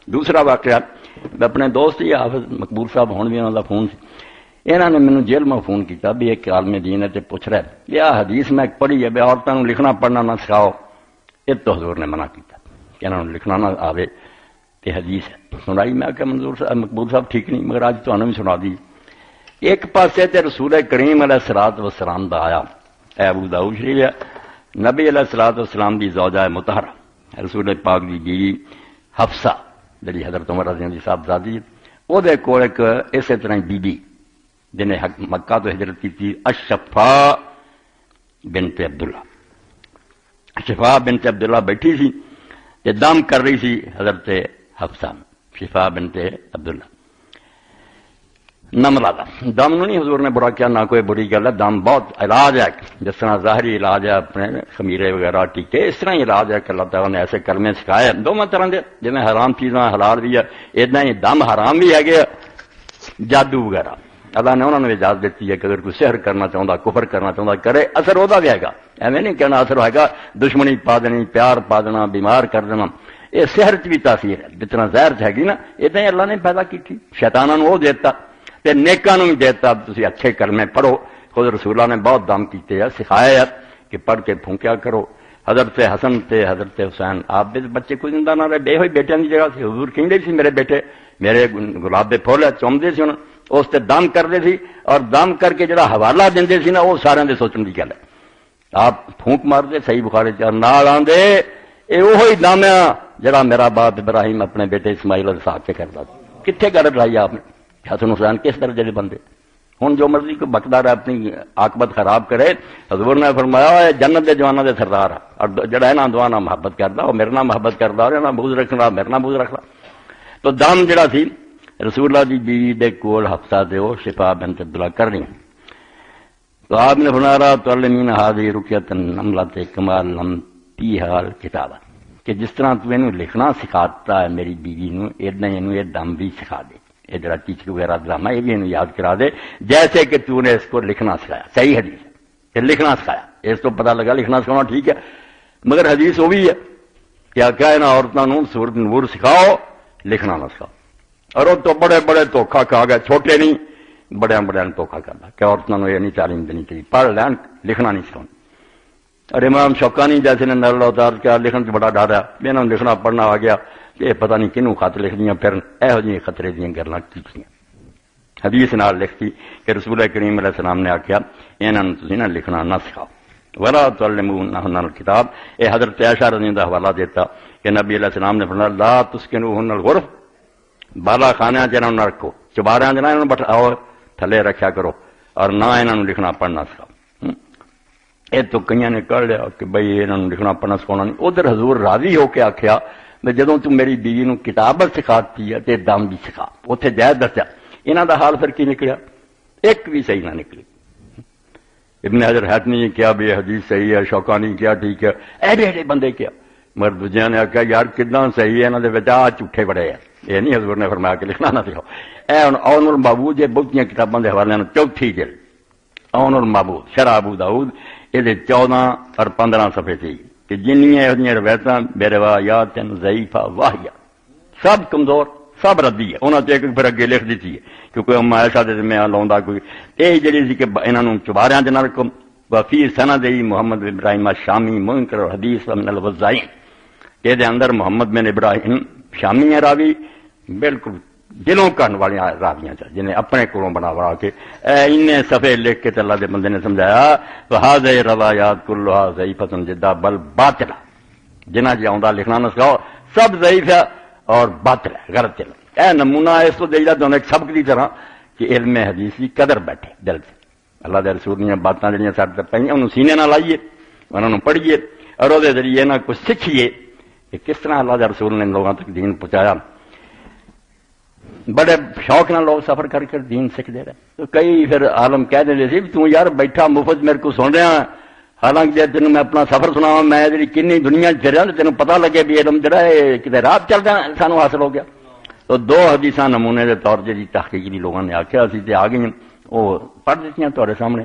دوسرا واقعہ اپنے دوست ہی حافظ مقبول صاحب ہون بھی انہوں کا فون سی انہوں نے مینوں جیل میں فون کیا بھی ایک عالم دین ہے پوچھ رہا ہے یہ حدیث میں پڑھی ہے بھی عورتوں لکھنا پڑھنا نہ سکھاؤ یہ تو حضور نے منع کیا کہ انہوں نے لکھنا نہ آوے کہ حدیث ہے سنائی میں کہ منظور صاحب مقبول صاحب ٹھیک نہیں مگر آج تو بھی سنا دی ایک پاسے تے رسول کریم علیہ الصلوۃ والسلام دا آیا اے ابو داؤد شریف ہے نبی علیہ الصلوۃ والسلام دی زوجہ مطہرہ رسول پاک دی بیوی حفصہ جڑی حضرت عمر رضی اللہ عنہ صاحبزادی او دے کول ایک اسی طرح بی بی جنہیں مکہ تو ہجرت کی تھی الشفاء بنت عبداللہ شفاء بنت عبداللہ بیٹھی سی تے دم کر رہی سی حضرت حفصہ شفاء بنت عبداللہ نہ ملا دم نہیں حضور نے برا کیا نہ کوئی بری گل ہے دم بہت علاج ہے جس طرح ظاہری علاج ہے اپنے خمیرے وغیرہ ٹیکے اس طرح ہی علاج ہے کہ اللہ تعالیٰ نے ایسے کلمے سکھائے دونوں طرح کے جی حرام چیزاں حلال بھی ہے ادنا ہی دم حرام بھی ہے گیا جادو وغیرہ اللہ نے انہوں نے اجازت دیتی ہے کہ اگر کوئی سحر کرنا چاہتا کفر کرنا چاہتا کرے اثر ہوتا بھی ہے گا ایویں نہیں کہنا اثر ہوئے گا دشمنی پا دینی پیار پا دینا بیمار کر دینا یہ سحر چ بھی تاثیر ہے جتنا زہر چ ہے نا ادنا ہی اللہ نے پیدا کی تھی شیطانوں وہ دیتا تے نیکاں بھی دیتا تسی اچھے کلمے پڑھو خود رسولہ نے بہت دم کیتے ہیں سکھایا ہے کہ پڑھ کے پھونکیا کرو حضرت حسن تے حضرت حسین آپ بھی بچے کوئی زندہ نہ رہے بے ہوئی بیٹیاں کی جگہ سے حضور کہندے سی میرے بیٹے میرے گلاب دے پھول چومدے سی انہوں اس تے دم کرتے سی اور دم کر کے جڑا حوالہ دیندے سی نا وہ سارے دے سوچن کی گل ہے آپ پھونک مار دے صحیح بخاری چار نال آندے اے وہی دم ہے جڑا میرا باپ ابراہیم اپنے بیٹے اسماعیل اور اسحاق کے کرتا کتنے گل لائی آپ نے حسن حسین کس درجے کے بندے ہوں جو مرضی کو بکدار ہے اپنی عاقبت خراب کرے حضور نے فرمایا جنت کے جوانوں کے سردار اور جڑا ہے نا دعا نہ محبت کرتا وہ میرے نہ محبت کرتا اور نہ بغض رکھنا میرے نہ بغض رکھنا تو دم جڑا سی رسول اللہ دی بیوی دے کول حفصہ دے وہ شفاء بنت عبداللہ کرنی تو آپ نے فرمایا تعلمین ہذه رقیۃ النملۃ کمال لم فیھا الکتاب کہ جس طرح تو اینو لکھنا سکھاتا ہے میری بیوی نو ادنا اینو یہ دم بھی سکھا دے یہ جڑا ٹیچر وغیرہ ڈرامہ یہ بھی انہوں یاد کرا دے جیسے کہ تو نے اس کو لکھنا سکھایا صحیح حدیث کہ لکھنا سکھایا اس تو پتہ لگا لکھنا سکھانا ٹھیک ہے مگر حدیث وہ بھی ہے کیا کیا ہے نا عورتوں سورت نور سکھاؤ لکھنا نہ سکھاؤ اور وہ تو بڑے بڑے دھوکھا کھا گئے چھوٹے نہیں بڑے بڑے دھوکھا کرتا کہ عورتوں یہ نہیں تعلیم دینی چاہیے پڑھ لین لکھنا نہیں سکھاؤں اور امام شوکانی جیسے نے نر اتار کیا لکھن سے بڑا ڈر ہے انہوں نے لکھنا پڑھنا آ گیا یہ پتہ نہیں کنوں خط لکھ دیا پھر یہو جی خطرے دیا گلیں کی حدیث نال لکھتی کہ رسول کریم علیہ السلام نے آخیا انہوں تسی نہ لکھنا نہ سکھاؤ ولا تعلمونہن الکتاب یہ حضرت عائشہ رضی اللہ حوالہ دیتا کہ نبی علیہ السلام نے فرمایا لا تسکنوہن الغرف بالا خانے انہوں نہ رکھو چبارے انہوں بٹھاؤ تھلے رکھیا کرو اور نہ انہوں لکھنا پڑھنا سکھاؤ یہ تو کئی نے کر لیا کہ بھائی انہوں لکھنا پڑھنا سکھانا نہیں ادھر حضور راضی ہو کے آخیا میں جدوں تم میری بیوی نو کتابت سکھاتی ہے تے دم بھی سکھا اتنے جائز دسیا انہوں دا حال پھر کی نکلیا ایک بھی صحیح نہ نکلی ابن حجر حتمی نے کیا بھی حدیث صحیح ہے شوکانی کیا ٹھیک ہے ایڈے ایڈے بندے کیا مگر دوجیاں نے آخیا یار کتنا صحیح ہے انہوں نے آ جھوٹے بڑے ہیں یہ نہیں حضور نے فرمایا کہ لکھنا نہ سکھاؤ اے اون المعبود یہ بہت کتابوں کے حوالے چوتھی جلد اون المعبود شرح ابو داؤد یہ 14 اور 15 صفحے تھی کہ جنیاں یہ روایت بے روایات ضعیفہ واہیہ سب کمزور سب ردی ہے انہوں نے ایک پھر اگے لکھ دیتی ہے کیونکہ ہم ایسا میں لاؤں کوئی یہ جڑی سی کہ انہوں چباریا دن رکھو وفی سند محمد ابراہیم شامی منکر حدیث من الوزائین یہ اندر محمد بن ابراہیم شامی ہے راوی بالکل دلوں کرنے والی راویاں جنہیں اپنے کولوں بنا بنا کے ان صفحے لکھ کے اللہ دے بندے نے سمجھایا وہذہ روایات کلھا ضعیفۃ جدا بل باطل جنہ جی آؤں لکھنا نہ سکھاؤ سب ضعیف ہے اور باطل ہے غلط ہے اے نمونہ اس کو دے دوں ایک سبق کی طرح کہ علم حدیث کی قدر بیٹھے دل سے اللہ دے رسول دیا باتاں جہاں سارے تک پہ انہوں سینے نہ لائیے انہوں نے پڑھیے اور وہ ذریعے نہ کچھ سیکھیے کہ کس طرح اللہ دے رسول نے لوگوں تک دین پہنچایا بڑے شوق نہ لوگ سفر کر کر دین سیکھتے رہے تو کئی پھر عالم کہہ دیں سی تو یار بیٹھا مفت میرے کو سن رہا حالانکہ جب تینوں میں اپنا سفر سنا میں جی کنی دنیا چریا تو تینوں پتا لگے بھی علم جڑا ہے کتنے راہ چلتا سانو حاصل ہو گیا تو 2 حدیث نمونے کے طور سے تحقیق لوگوں نے آخیا سی آ گئی وہ پڑھ دیتی تھوڑے سامنے